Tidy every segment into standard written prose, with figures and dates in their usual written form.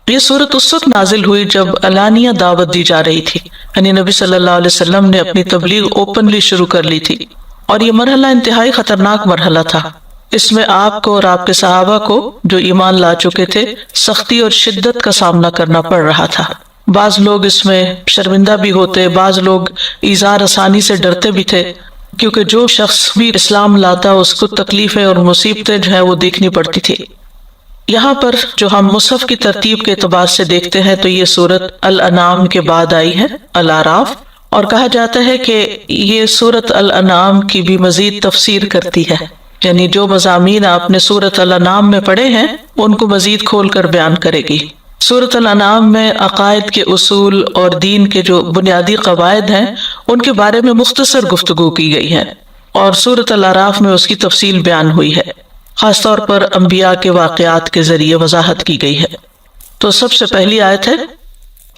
یہ صورت اس وقت نازل ہوئی جب علانیہ دعوت دی جا رہی تھی، یعنی نبی صلی اللہ علیہ وسلم نے اپنی تبلیغ اوپنلی شروع کر لی تھی، اور یہ مرحلہ انتہائی خطرناک مرحلہ تھا۔ اس میں آپ کو اور آپ کے صحابہ کو جو ایمان لا چکے تھے سختی اور شدت کا سامنا کرنا پڑ رہا تھا۔ بعض لوگ اس میں شرمندہ بھی ہوتے، بعض لوگ ایذا رسانی سے ڈرتے بھی تھے، کیونکہ جو شخص بھی اسلام لاتا اس کو تکلیفیں اور مصیبتیں جو ہے وہ دیکھنی پڑتی تھی۔ یہاں پر جو ہم مصحف کی ترتیب کے اعتبار سے دیکھتے ہیں تو یہ سورت الانعام کے بعد آئی ہے، الاعراف، اور کہا جاتا ہے کہ یہ سورت الانعام کی بھی مزید تفسیر کرتی ہے، یعنی جو مضامین آپ نے سورت الانعام میں پڑھے ہیں ان کو مزید کھول کر بیان کرے گی۔ سورت الانعام میں عقائد کے اصول اور دین کے جو بنیادی قواعد ہیں ان کے بارے میں مختصر گفتگو کی گئی ہے، اور سورت الاعراف میں اس کی تفصیل بیان ہوئی ہے، خاص طور پر انبیاء کے واقعات کے ذریعے وضاحت کی گئی ہے۔ تو سب سے پہلی آیت ہے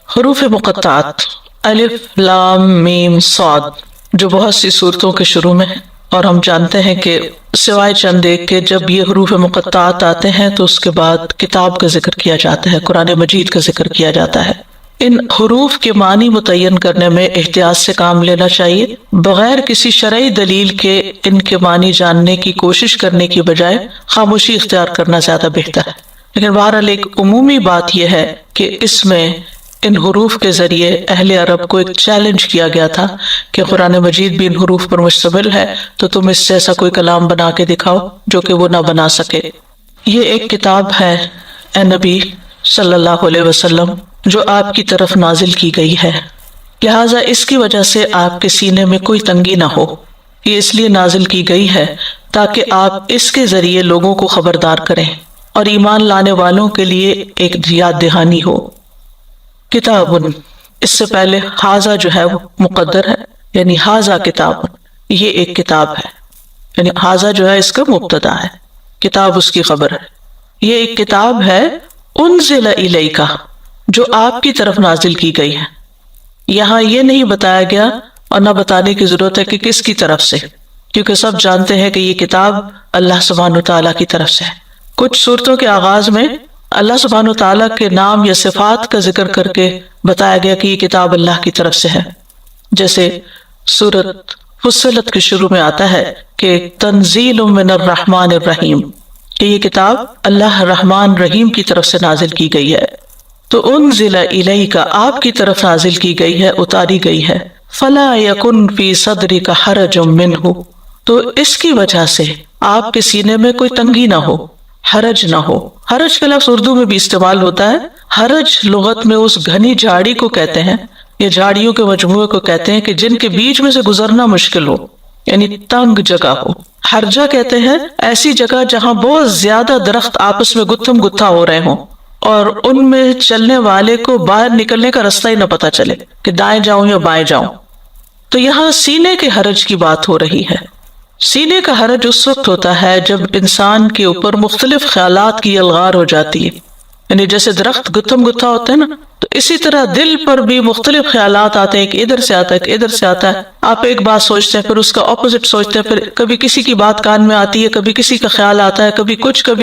حروف مقطعات، الف لام میم صاد، جو بہت سی صورتوں کے شروع میں ہے، اور ہم جانتے ہیں کہ سوائے چند ایک کے جب یہ حروف مقطعات آتے ہیں تو اس کے بعد کتاب کا ذکر کیا جاتا ہے، قرآن مجید کا ذکر کیا جاتا ہے۔ ان حروف کے معنی متعین کرنے میں احتیاط سے کام لینا چاہیے، بغیر کسی شرعی دلیل کے ان کے معنی جاننے کی کوشش کرنے کی بجائے خاموشی اختیار کرنا زیادہ بہتر ہے۔ لیکن بہرحال ایک عمومی بات یہ ہے کہ اس میں ان حروف کے ذریعے اہل عرب کو ایک چیلنج کیا گیا تھا کہ قرآن مجید بھی ان حروف پر مشتمل ہے، تو تم اس سے ایسا کوئی کلام بنا کے دکھاؤ جو کہ وہ نہ بنا سکے۔ یہ ایک کتاب ہے اے نبی صلی اللہ علیہ وسلم جو آپ کی طرف نازل کی گئی ہے، لہٰذا اس کی وجہ سے آپ کے سینے میں کوئی تنگی نہ ہو۔ یہ اس لیے نازل کی گئی ہے تاکہ آپ اس کے ذریعے لوگوں کو خبردار کریں اور ایمان لانے والوں کے لیے ایک یاد دہانی ہو۔ کتاب، اس سے پہلے حاذا جو ہے وہ مقدر ہے، یعنی حاذا کتاب، یہ ایک کتاب ہے، یعنی حاذا جو ہے اس کا مبتدا ہے، کتاب اس کی خبر ہے۔ یہ ایک کتاب ہے انزل الیک، جو آپ کی طرف نازل کی گئی ہے۔ یہاں یہ نہیں بتایا گیا اور نہ بتانے کی ضرورت ہے کہ کس کی طرف سے، کیونکہ سب جانتے ہیں کہ یہ کتاب اللہ سبحانہ وتعالیٰ کی طرف سے ہے۔ کچھ صورتوں کے آغاز میں اللہ سبحانہ وتعالیٰ کے نام یا صفات کا ذکر کر کے بتایا گیا کہ یہ کتاب اللہ کی طرف سے ہے، جیسے سورت فصلت کے شروع میں آتا ہے کہ تنزیل من الرحمن الرحیم، کہ یہ کتاب اللہ رحمان رحیم کی طرف سے نازل کی گئی ہے۔ تو انزل الیک، آپ کی طرف نازل کی گئی ہے، اتاری گئی ہے۔ فلا یکن فی صدرک حرج منہ، تو اس کی وجہ سے آپ کے سینے میں کوئی تنگی نہ ہو، حرج نہ ہو۔ حرج کا لفظ اردو میں بھی استعمال ہوتا ہے۔ حرج لغت میں اس گھنی جھاڑی کو کہتے ہیں، یا جھاڑیوں کے مجموعے کو کہتے ہیں کہ جن کے بیچ میں سے گزرنا مشکل ہو، یعنی تنگ جگہ ہو۔ حرجہ کہتے ہیں ایسی جگہ جہاں بہت زیادہ درخت آپس میں گتھم گتھا ہو رہے ہوں اور ان میں چلنے والے کو باہر نکلنے کا راستہ ہی نہ پتا چلے کہ دائیں جاؤں یا بائیں جاؤں۔ تو یہاں سینے کے حرج کی بات ہو رہی ہے۔ سینے کا حرج اس وقت ہوتا ہے جب انسان کے اوپر مختلف خیالات کی الغار ہو جاتی ہے، یعنی جیسے درخت گتھم گتھا ہوتا ہے نا، تو اسی طرح دل پر بھی مختلف خیالات آتے ہیں، کہ ادھر سے آتا ہے، کہ ادھر سے آتا ہے۔ آپ ایک بات سوچتے ہیں، پھر اس کا اپوزٹ سوچتے ہیں، پھر کبھی کسی کی بات کان میں آتی ہے، کبھی کسی کا خیال آتا ہے، کبھی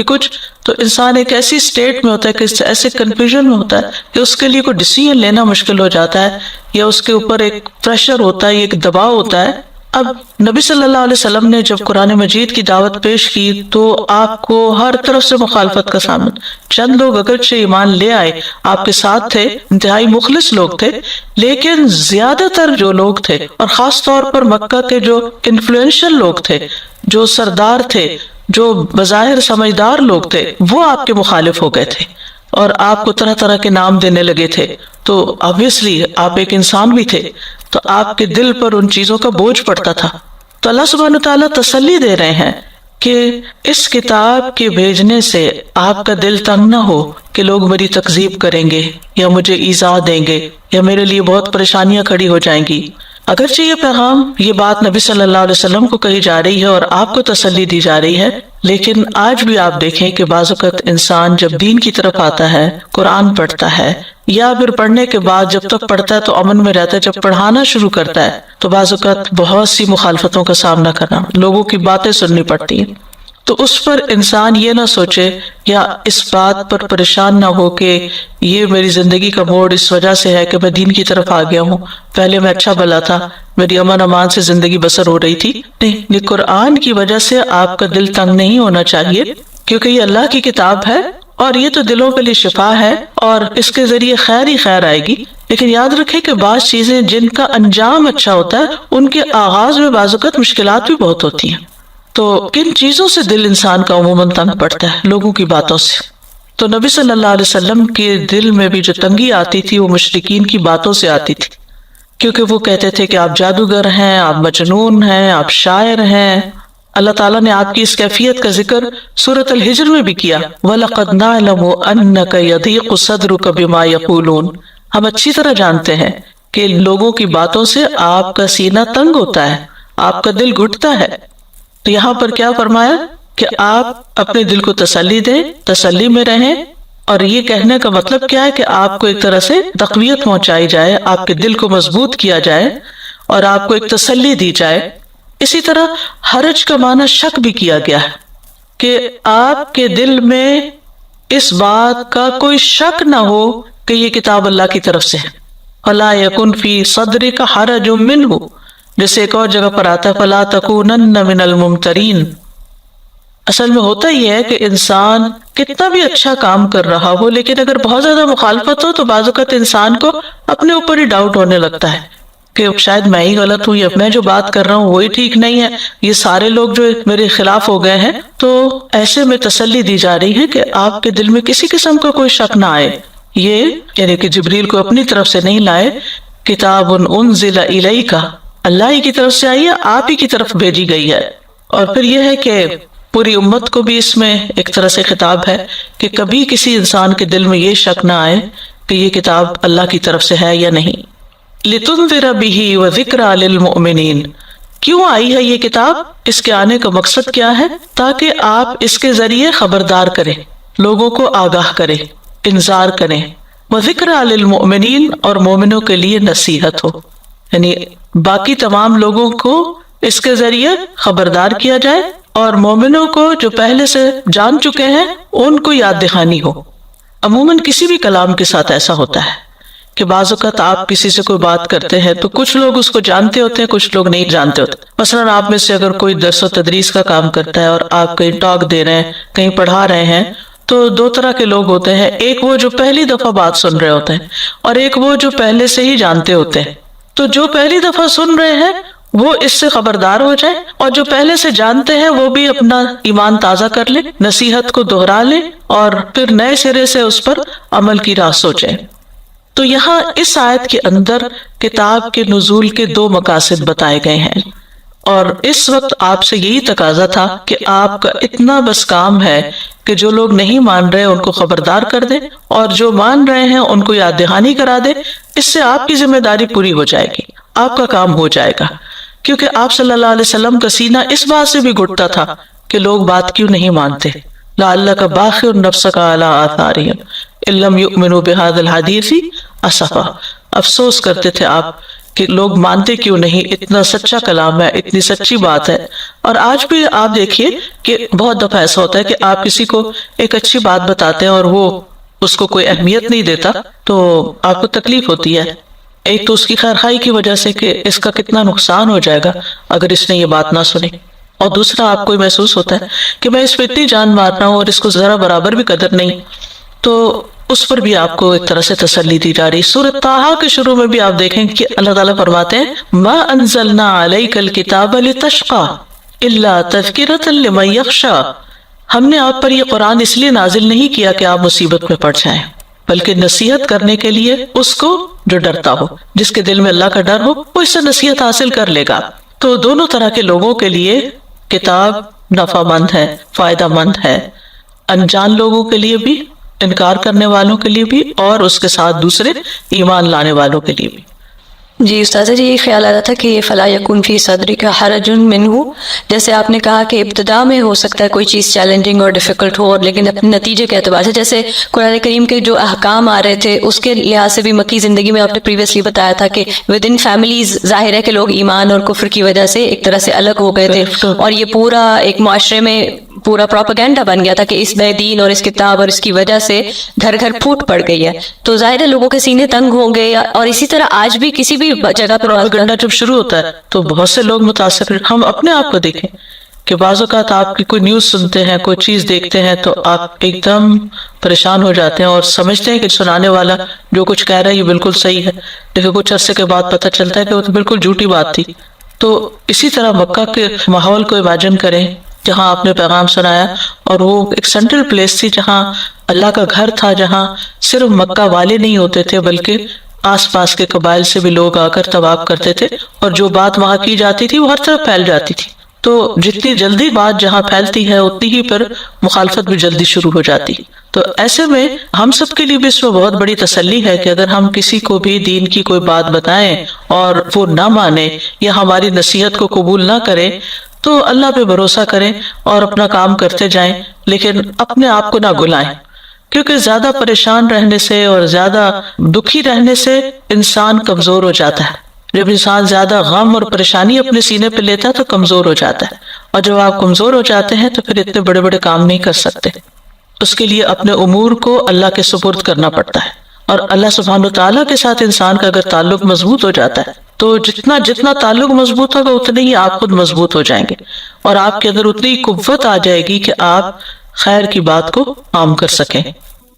کچھ، تو انسان ایک ایسی سٹیٹ میں ہوتا ہے کہ ایسے کنفیوژن میں ہوتا ہے کہ اس کے لیے کوئی ڈیسیژن لینا مشکل ہو جاتا ہے، یا اس کے اوپر ایک پریشر ہوتا ہے، ایک دباؤ ہوتا ہے۔ اب نبی صلی اللہ علیہ وسلم نے جب قرآن مجید کی دعوت پیش کی تو آپ کو ہر طرف سے مخالفت کا سامنا، چند لوگ اگرچہ ایمان لے آئے، آپ کے ساتھ تھے، انتہائی مخلص لوگ تھے، لیکن زیادہ تر جو لوگ تھے، اور خاص طور پر مکہ کے جو انفلوئنشل لوگ تھے، جو سردار تھے، جو بظاہر سمجھدار لوگ تھے، وہ آپ کے مخالف ہو گئے تھے اور آپ کو طرح طرح کے نام دینے لگے تھے۔ تو obviously آپ ایک انسان بھی تھے، تو آپ کے دل پر ان چیزوں کا بوجھ پڑتا تھا۔ تو اللہ سبحانہ تعالیٰ تسلی دے رہے ہیں کہ اس کتاب کے بھیجنے سے آپ کا دل تنگ نہ ہو کہ لوگ میری تکذیب کریں گے یا مجھے ایذا دیں گے یا میرے لیے بہت پریشانیاں کھڑی ہو جائیں گی۔ اگرچہ یہ پیغام، یہ بات نبی صلی اللہ علیہ وسلم کو کہی جا رہی ہے اور آپ کو تسلی دی جا رہی ہے، لیکن آج بھی آپ دیکھیں کہ بعض اوقات انسان جب دین کی طرف آتا ہے، قرآن پڑھتا ہے، یا پھر پڑھنے کے بعد جب تک پڑھتا ہے تو امن میں رہتا ہے، جب پڑھانا شروع کرتا ہے تو بعض اوقات بہت سی مخالفتوں کا سامنا کرنا، لوگوں کی باتیں سننی پڑتی ہیں، تو اس پر انسان یہ نہ سوچے یا اس بات پر پریشان نہ ہو کہ یہ میری زندگی کا موڑ اس وجہ سے ہے کہ میں دین کی طرف آ گیا ہوں، پہلے میں اچھا بھلا تھا، میری امن امان سے زندگی بسر ہو رہی تھی. نہیں، یہ قرآن کی وجہ سے آپ کا دل تنگ نہیں ہونا چاہیے، کیونکہ یہ اللہ کی کتاب ہے اور یہ تو دلوں کے لیے شفا ہے اور اس کے ذریعے خیر ہی خیر آئے گی. لیکن یاد رکھیں کہ بعض چیزیں جن کا انجام اچھا ہوتا ہے ان کے آغاز میں بعض اوقات مشکلات بھی بہت ہوتی ہیں. تو کن چیزوں سے دل انسان کا عموماً تنگ پڑتا ہے؟ لوگوں کی باتوں سے. تو نبی صلی اللہ علیہ وسلم کے دل میں بھی جو تنگی آتی تھی وہ مشرکین کی باتوں سے آتی تھی، کیونکہ وہ کہتے تھے کہ آپ جادوگر ہیں، آپ مجنون ہیں، آپ شاعر ہیں. اللہ تعالیٰ نے آپ کی اس کیفیت کا ذکر سورۃ الحجر میں بھی کیا، وَلَقَدْ نَعْلَمُ أَنَّكَ يَضِيقُ صَدْرُكَ بِمَا يَقُولُونَ. ہم اچھی طرح جانتے ہیں کہ لوگوں کی باتوں سے آپ کا سینہ تنگ ہوتا ہے، آپ کا دل گھٹتا ہے. تو یہاں پر کیا فرمایا کہ آپ اپنے دل کو تسلی دیں، تسلی میں رہیں. اور یہ کہنے کا مطلب کیا ہے کہ آپ کو ایک طرح سے تقویت پہنچائی جائے، آپ کے دل کو مضبوط کیا جائے اور آپ کو ایک تسلی دی جائے. اسی طرح حرج کا معنی شک بھی کیا گیا ہے کہ آپ کے دل میں اس بات کا کوئی شک نہ ہو کہ یہ کتاب اللہ کی طرف سے ہے. فَلَا يَكُنْ فِي صَدْرِكَ حَرَجٌ مِّنْهُ، جیسے ایک اور جگہ پر آتا ہے فَلَا تَكُونَنَّ مِنَ الْمُمْتَرِينَ. اصل میں ہوتا یہ ہے کہ انسان کتنا بھی اچھا کام کر رہا ہو لیکن اگر بہت زیادہ مخالفت ہو تو بعض اوقات انسان کو اپنے اوپر ہی ڈاؤٹ ہونے لگتا ہے کہ شاید میں ہی غلط ہوں، یا میں جو بات کر رہا ہوں وہی ٹھیک نہیں ہے، یہ سارے لوگ جو میرے خلاف ہو گئے ہیں. تو ایسے میں تسلی دی جا رہی ہے کہ آپ کے دل میں کسی قسم کا کوئی شک نہ آئے. یہ یعنی کہ جبریل کو اپنی طرف سے نہیں لائے، کتاب انزل الیک، اللہ ہی کی طرف سے آئی ہے، آپ ہی کی طرف بھیجی گئی ہے. اور پھر یہ ہے کہ پوری امت کو بھی اس میں ایک طرح سے خطاب ہے کہ کبھی کسی انسان کے دل میں یہ شک نہ آئے کہ یہ کتاب اللہ کی طرف سے ہے یا نہیں. لِتُنذِرَ بِهِ وَذِكْرَى لِلْمُؤْمِنِينَ. کیوں آئی ہے یہ کتاب؟ اس کے آنے کا مقصد کیا ہے؟ تاکہ آپ اس کے ذریعے خبردار کریں، لوگوں کو آگاہ کریں، انذار کریں. وَذِكْرَى لِلْمُؤْمِنِينَ، اور مومنوں کے لیے نصیحت ہو، یعنی باقی تمام لوگوں کو اس کے ذریعے خبردار کیا جائے اور مومنوں کو جو پہلے سے جان چکے ہیں ان کو یاد دہانی ہو. عموماً کسی بھی کلام کے ساتھ ایسا ہوتا ہے کہ بعض اوقات آپ کسی سے کوئی بات کرتے ہیں تو کچھ لوگ اس کو جانتے ہوتے ہیں، کچھ لوگ نہیں جانتے ہوتے. مثلاً آپ میں سے اگر کوئی درس و تدریس کا کام کرتا ہے اور آپ کہیں ٹاک دے رہے ہیں، کہیں پڑھا رہے ہیں، تو دو طرح کے لوگ ہوتے ہیں، ایک وہ جو پہلی دفعہ بات سن رہے ہوتے ہیں اور ایک وہ جو پہلے سے ہی جانتے ہوتے ہیں. تو جو پہلی دفعہ سن رہے ہیں وہ اس سے خبردار ہو جائے، اور جو پہلے سے جانتے ہیں وہ بھی اپنا ایمان تازہ کر لے، نصیحت کو دہرا لے اور پھر نئے سرے سے اس پر عمل کی راہ سوچے. تو یہاں اس آیت کے اندر کتاب کے نزول کے دو مقاصد بتائے گئے ہیں، اور اس وقت آپ سے یہی تقاضا تھا کہ آپ کا اتنا بس کام ہے کہ جو لوگ نہیں مان رہے ان کو خبردار کر دے اور جو مان رہے ہیں ان کو یاد دہانی کرا دے. اس سے آپ کی ذمہ داری پوری ہو جائے گی، آپ کا کام ہو جائے گا. کیونکہ آپ صلی اللہ علیہ وسلم کا سینہ اس بات سے بھی گھٹتا تھا کہ لوگ بات کیوں نہیں مانتے. لعلک باخع نفسک علی آثارہم ان لم یؤمنوا بہذا الحدیث اسفا. افسوس کرتے تھے آپ کہ لوگ مانتے کیوں نہیں، اتنا سچا کلام ہے، اتنی سچی بات ہے. اور آج بھی آپ دیکھیے کہ بہت دفعہ ایسا ہوتا ہے کہ آپ کسی کو ایک اچھی بات بتاتے ہیں اور وہ اس کو کوئی اہمیت نہیں دیتا تو آپ کو تکلیف ہوتی ہے. ایک تو اس کی خیرخواہی کی وجہ سے کہ اس کا کتنا نقصان ہو جائے گا اگر اس نے یہ بات نہ سنی، اور دوسرا آپ کو محسوس ہوتا ہے کہ میں اس پہ اتنی جان مار رہا ہوں اور اس کو ذرا برابر بھی قدر نہیں. تو اس پر بھی آپ کو ایک طرح سے تسلی دی جا رہی. سورۃ طٰہٰ کے شروع میں بھی آپ دیکھیں کہ اللہ تعالیٰ فرماتے ہیں مَا أَنزَلْنَا عَلَيْكَ الْكِتَابَ لِتَشْقَىٰ إِلَّا تَذْكِرَةً لِمَن يَخْشَىٰ. ہم نے آپ پر یہ قرآن اس لیے نازل نہیں کیا کہ آپ مصیبت میں پڑ جائیں، بلکہ نصیحت کرنے کے لیے اس کو جو ڈرتا ہو، جس کے دل میں اللہ کا ڈر ہو وہ اس سے نصیحت حاصل کر لے گا. تو دونوں طرح کے لوگوں کے لیے کتاب نفع مند ہے، فائدہ مند ہے، انجان لوگوں کے لیے بھی، انکار کرنے والوں کے لیے بھی، اور اس کے ساتھ دوسرے ایمان لانے والوں کے لیے بھی. جی استاذہ جی، یہ خیال آ رہا تھا کہ یہ فلا یکن فی صدرک حرج منہ، جیسے آپ نے کہا کہ ابتدا میں ہو سکتا ہے کوئی چیز چیلنجنگ اور ڈیفیکلٹ ہو، لیکن اپنے نتیجے کے اعتبار سے جیسے قرآن کریم کے جو احکام آ رہے تھے اس کے لحاظ سے بھی مکی زندگی میں آپ نے پریویسلی بتایا تھا کہ ود ان فیملیز ظاہر ہے کہ لوگ ایمان اور کفر کی وجہ سے ایک طرح سے الگ ہو گئے تھے، اور یہ پورا ایک معاشرے میں پورا پروپیگنڈا بن گیا تھا کہ اس نئے دین اور اس کتاب اور اس کی وجہ سے گھر گھر پھوٹ پڑ گئی ہے، تو ظاہر ہے لوگوں کے سینے تنگ ہوں گے. اور اسی طرح آج بھی کسی بھی جگہ پر پروپیگنڈا جب شروع ہوتا ہے تو بہت سے لوگ متاثر ہیں. ہم اپنے آپ کو دیکھیں کہ بعض اوقات آپ کی کوئی نیوز سنتے ہیں، کوئی چیز دیکھتے ہیں تو آپ ایک دم پریشان ہو جاتے ہیں اور سمجھتے ہیں کہ سنانے والا جو کچھ کہہ رہا ہے یہ بالکل صحیح ہے، لیکن کچھ عرصے کے بعد پتہ چلتا ہے کہ وہ تو بالکل جھوٹی بات تھی. تو اسی طرح مکہ کے ماحول کو امیجن کریں جہاں آپ نے پیغام سنایا، اور وہ ایک سینٹرل پلیس تھی جہاں اللہ کا گھر تھا، جہاں صرف مکہ والے نہیں ہوتے تھے بلکہ آس پاس کے قبائل سے بھی لوگ آ کر طواف کرتے تھے، اور جو بات وہاں کی جاتی تھی وہ ہر طرف پھیل جاتی تھی. تو جتنی جلدی بات جہاں پھیلتی ہے اتنی ہی پھر مخالفت بھی جلدی شروع ہو جاتی. تو ایسے میں ہم سب کے لیے بھی اس میں بہت بڑی تسلی ہے کہ اگر ہم کسی کو بھی دین کی کوئی بات بتائیں اور وہ نہ مانے یا ہماری نصیحت کو قبول نہ کرے تو اللہ پہ بھروسہ کریں اور اپنا کام کرتے جائیں، لیکن اپنے آپ کو نہ گلائیں، کیونکہ زیادہ پریشان رہنے سے اور زیادہ دکھی رہنے سے انسان کمزور ہو جاتا ہے. جب انسان زیادہ غم اور پریشانی اپنے سینے پہ لیتا ہے تو کمزور ہو جاتا ہے، اور جب آپ کمزور ہو جاتے ہیں تو پھر اتنے بڑے بڑے کام نہیں کر سکتے. اس کے لیے اپنے امور کو اللہ کے سپرد کرنا پڑتا ہے، اور اللہ سبحانہ تعالیٰ کے ساتھ انسان کا اگر تعلق مضبوط ہو جاتا ہے تو جتنا تعلق مضبوط ہوگا اتنے ہی آپ خود مضبوط ہو جائیں گے، اور آپ کے اندر اتنی قوت آ جائے گی کہ آپ خیر کی بات کو عام کر سکیں.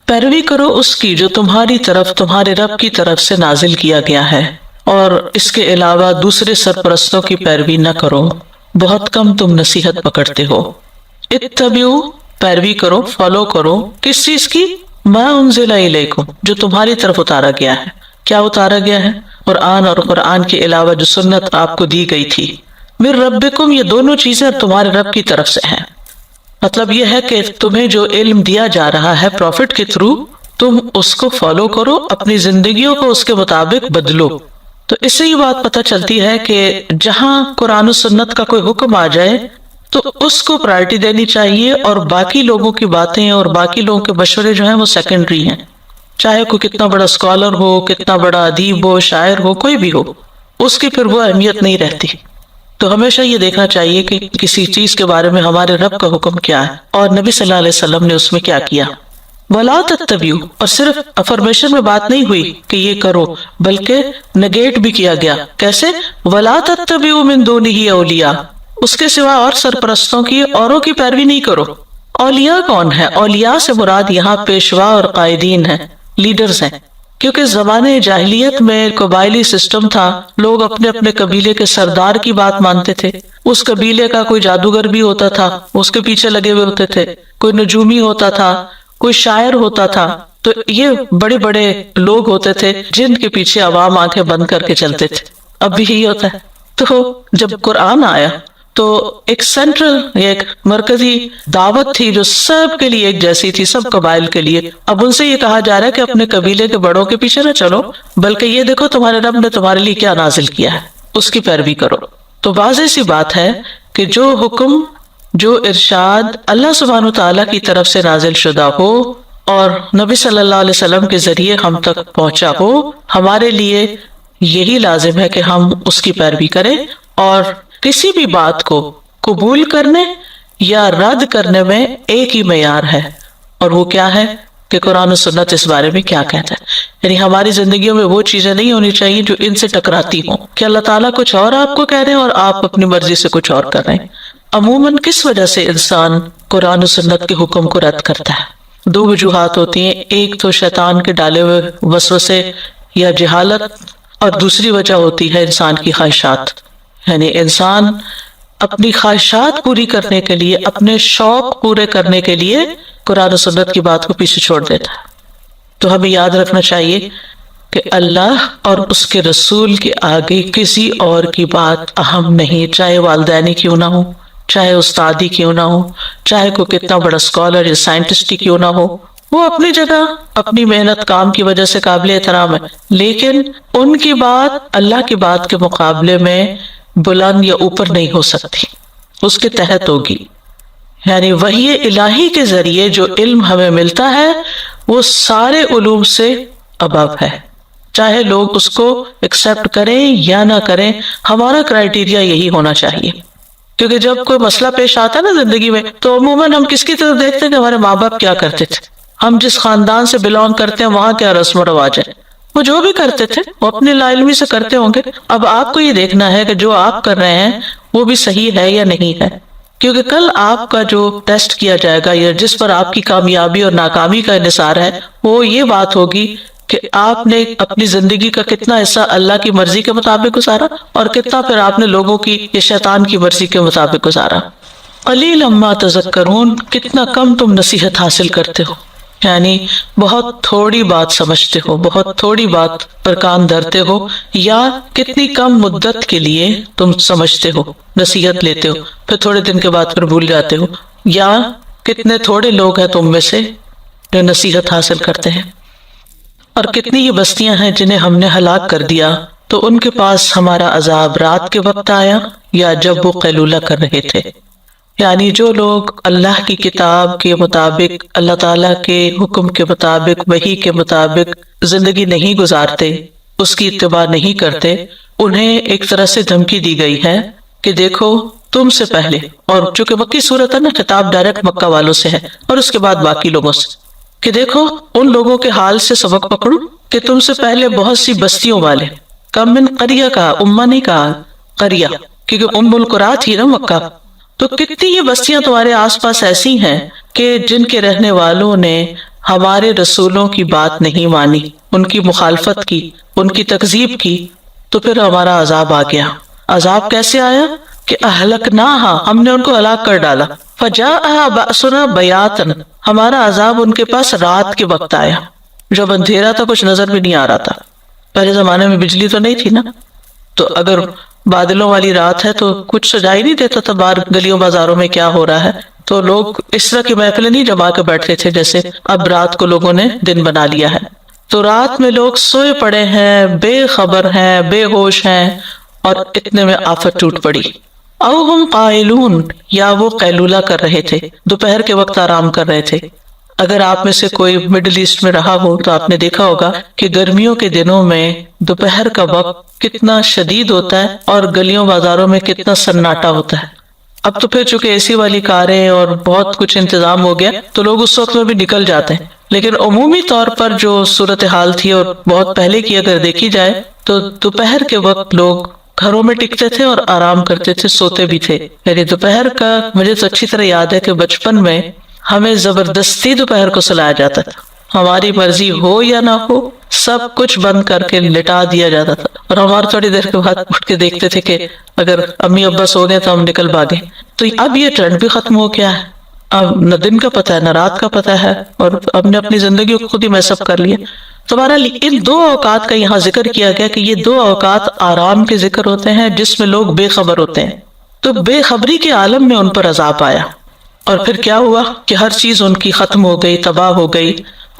پیروی کرو اس کی جو تمہاری طرف تمہارے رب کی طرف سے نازل کیا گیا ہے، اور اس کے علاوہ دوسرے سرپرستوں کی پیروی نہ کرو، بہت کم تم نصیحت پکڑتے ہو. اتبعوا، پیروی کرو، فالو کرو، کس چیز کی؟ ما انزل الیکم، جو تمہاری طرف اتارا گیا ہے. کیا اتارا گیا ہے؟ قرآن، اور قرآن کے علاوہ جو سنت آپ کو دی گئی تھی. من ربکم، یہ دونوں چیزیں تمہارے رب کی طرف سے ہیں. مطلب یہ ہے کہ تمہیں جو علم دیا جا رہا ہے پروفٹ کے تھرو، تم اس کو فالو کرو، اپنی زندگیوں کو اس کے مطابق بدلو. تو اس سے یہ بات پتہ چلتی ہے کہ جہاں قرآن و سنت کا کوئی حکم آ جائے تو اس کو پرائرٹی دینی چاہیے، اور باقی لوگوں کی باتیں اور باقی لوگوں کے مشورے جو ہیں وہ سیکنڈری ہیں. چاہے کوئی کتنا بڑا اسکالر ہو، کتنا بڑا ادیب ہو، شاعر ہو، کوئی بھی ہو، اس کی پھر وہ اہمیت نہیں رہتی. تو ہمیشہ یہ دیکھنا چاہیے کہ کسی چیز کے بارے میں ہمارے رب کا حکم کیا ہے اور نبی صلی اللہ علیہ وسلم نے اس میں کیا کیا. وَلَا تَتَّبِعُوا، اور صرف افرمیشن میں بات نہیں ہوئی کہ یہ کرو، بلکہ نگیٹ بھی کیا گیا. کیسے؟ وَلَا تَتَّبِعُوا مِن دُونِهِ أَوْلِيَاءَ، اس کے سوا اور سرپرستوں کی، اوروں کی پیروی نہیں کرو. اولیاء کون ہے؟ اولیاء سے مراد یہاں پیشوا اور قائدین ہیں، لیڈرز ہیں. کیونکہ زمانے جاہلیت میں قبائلی سسٹم تھا، لوگ اپنے اپنے قبیلے کے سردار کی بات مانتے تھے. اس قبیلے کا کوئی جادوگر بھی ہوتا تھا، اس کے پیچھے لگے ہوئے ہوتے تھے، کوئی نجومی ہوتا تھا، کوئی شاعر ہوتا تھا. تو یہ بڑے بڑے لوگ ہوتے تھے جن کے پیچھے عوام آنکھیں بند کر کے چلتے تھے. اب بھی یہی ہوتا ہے. تو جب قرآن آیا تو ایک سینٹرل، ایک مرکزی دعوت تھی جو سب کے لیے ایک جیسی تھی، سب قبائل کے لیے. اب ان سے یہ کہا جا رہا ہے کہ اپنے قبیلے کے بڑوں کے پیچھے نہ چلو، بلکہ یہ دیکھو تمہارے رب نے تمہارے لیے کیا نازل کیا ہے، اس کی پیروی کرو. تو واضح سی بات ہے کہ جو حکم، جو ارشاد اللہ سبحانہ تعالیٰ کی طرف سے نازل شدہ ہو اور نبی صلی اللہ علیہ وسلم کے ذریعے ہم تک پہنچا ہو، ہمارے لیے یہی لازم ہے کہ ہم اس کی پیروی کریں. اور کسی بھی بات کو قبول کرنے یا رد کرنے میں ایک ہی معیار ہے، اور وہ کیا ہے کہ قرآن و سنت اس بارے میں کیا کہتا ہے. یعنی ہماری زندگیوں میں وہ چیزیں نہیں ہونی چاہیے جو ان سے ٹکراتی ہوں، کہ اللہ تعالیٰ کچھ اور آپ کو کہہ رہے ہیں اور آپ اپنی مرضی سے کچھ اور کر رہے ہیں. عموماً کس وجہ سے انسان قرآن و سنت کے حکم کو رد کرتا ہے؟ دو وجوہات ہوتی ہیں. ایک تو شیطان کے ڈالے ہوئے وسوسے یا جہالت، اور دوسری وجہ ہوتی ہے انسان کی خواہشات. یعنی انسان اپنی خواہشات پوری کرنے کے لیے، اپنے شوق پورے کرنے کے لیے قرآن و سنت کی بات کو پیچھے چھوڑ دیتا ہے. تو ہمیں یاد رکھنا چاہیے کہ اللہ اور اس کے رسول کے آگے کسی اور کی بات اہم نہیں، چاہے والدینی کیوں نہ ہو، چاہے استادی کیوں نہ ہو، چاہے کوئی کتنا بڑا اسکالر یا سائنٹسٹ کیوں نہ ہو. وہ اپنی جگہ اپنی محنت کام کی وجہ سے قابل احترام ہے، لیکن ان کی بات اللہ کی بات کے مقابلے میں بلند یا اوپر نہیں ہو سکتی، اس کے تحت ہوگی. یعنی وحی الہی کے ذریعے جو علم ہمیں ملتا ہے وہ سارے علوم سے ابو ہے، چاہے لوگ اس کو ایکسپٹ کریں یا نہ کریں. ہمارا کرائیٹیریا یہی ہونا چاہیے کیونکہ جب کوئی مسئلہ پیش آتا ہے نا زندگی میں تو عموماً ہم کس کی طرف دیکھتے ہیں کہ ہمارے ماں باپ کیا کرتے تھے، ہم جس خاندان سے بلونگ کرتے ہیں وہاں کیا رسم و رواج ہے، وہ جو بھی کرتے تھے وہ اپنی لا علمی سے کرتے ہوں گے. اب آپ کو یہ دیکھنا ہے کہ جو آپ کر رہے ہیں وہ بھی صحیح ہے یا نہیں ہے، کیونکہ کل آپ کا جو ٹیسٹ کیا جائے گا یا جس پر آپ کی کامیابی اور ناکامی کا انحصار ہے وہ یہ بات ہوگی کہ آپ نے اپنی زندگی کا کتنا حصہ اللہ کی مرضی کے مطابق گزارا اور کتنا پھر آپ نے لوگوں کی یا شیطان کی مرضی کے مطابق گزارا. قلیلا ما تذکرون، کتنا کم تم نصیحت حاصل کرتے ہو، یعنی بہت تھوڑی بات سمجھتے ہو، بہت تھوڑی بات پر کان دھرتے ہو، یا کتنی کم مدت کے لیے تم سمجھتے ہو، نصیحت لیتے ہو، پھر تھوڑے دن کے بعد پھر بھول جاتے ہو، یا کتنے تھوڑے لوگ ہیں تم میں سے جو نصیحت حاصل کرتے ہیں. اور کتنی یہ بستیاں ہیں جنہیں ہم نے ہلاک کر دیا تو ان کے پاس ہمارا عذاب رات کے وقت آیا یا جب وہ قیلولہ کر رہے تھے. یعنی جو لوگ اللہ کی کتاب کے مطابق، اللہ تعالیٰ کے حکم کے مطابق، وحی کے مطابق زندگی نہیں گزارتے، اس کی اتباع نہیں کرتے، انہیں ایک طرح سے دھمکی دی گئی ہے کہ دیکھو تم سے پہلے، اور چونکہ مکی صورت ہے نا، خطاب ڈائریکٹ مکہ والوں سے ہے اور اس کے بعد باقی لوگوں سے، کہ دیکھو ان لوگوں کے حال سے سبق پکڑو کہ تم سے پہلے بہت سی بستیوں والے، کم من قریہ کا، امہ نہیں کہا قریہ، کیونکہ ام القرا تھی نا مکہ، تو کتنی یہ بستیاں تمہارے آس پاس ایسی ہیں کہ جن کے رہنے والوں نے ہمارے رسولوں کی بات نہیں مانی، ان کی مخالفت کی، ان کی تکذیب کی، تو پھر ہمارا عذاب آ گیا. عذاب کیسے آیا کہ اہلکناہا، ہم نے ان کو ہلاک کر ڈالا، فجاءہا بأسنا بیاتن، ہمارا عذاب ان کے پاس رات کے وقت آیا، جب اندھیرا تھا، کچھ نظر بھی نہیں آ رہا تھا. پہلے زمانے میں بجلی تو نہیں تھی نا، تو اگر بادلوں والی رات ہے تو کچھ سجائی نہیں دیتا تھا باہر گلیوں بازاروں میں کیا ہو رہا ہے، تو لوگ اس طرح کی محفلیں نہیں جما کے بیٹھتے تھے جیسے اب رات کو لوگوں نے دن بنا لیا ہے. تو رات میں لوگ سوئے پڑے ہیں، بے خبر ہیں، بے ہوش ہیں، اور اتنے میں آفت ٹوٹ پڑی. او ہم قائلون، یا وہ قیلولہ کر رہے تھے، دوپہر کے وقت آرام کر رہے تھے. اگر آپ میں سے کوئی مڈل ایسٹ میں رہا ہو تو آپ نے دیکھا ہوگا کہ گرمیوں کے دنوں میں دوپہر کا وقت کتنا شدید ہوتا ہے اور گلیوں بازاروں میں کتنا سناٹا ہوتا ہے. اب تو پھر چونکہ اے سی والی کاریں اور بہت کچھ انتظام ہو گیا تو لوگ اس وقت میں بھی نکل جاتے ہیں، لیکن عمومی طور پر جو صورتحال تھی اور بہت پہلے کی اگر دیکھی جائے تو دوپہر کے وقت لوگ گھروں میں ٹکتے تھے اور آرام کرتے تھے، سوتے بھی تھے. یعنی دوپہر کا مجھے تو اچھی طرح یاد ہے کہ بچپن میں ہمیں زبردستی دوپہر کو سلایا جاتا تھا، ہماری مرضی ہو یا نہ ہو سب کچھ بند کر کے لٹا دیا جاتا تھا، اور ہمارا تھوڑی دیر کے بعد اٹھ کے دیکھتے تھے کہ اگر امی ابا سو گئے تو ہم نکل بھاگے. تو اب یہ ٹرینڈ بھی ختم ہو گیا ہے، اب نہ دن کا پتہ ہے نہ رات کا پتہ ہے، اور ہم نے اپنی زندگی کو خود ہی میس اپ کر لیا. تو بہرحال ان دو اوقات کا یہاں ذکر کیا گیا کہ یہ دو اوقات آرام کے ذکر ہوتے ہیں جس میں لوگ بے خبر ہوتے ہیں. تو بے خبری کے عالم میں ان پر عذاب آیا، اور پھر کیا ہوا کہ ہر چیز ان کی ختم ہو گئی، تباہ ہو گئی،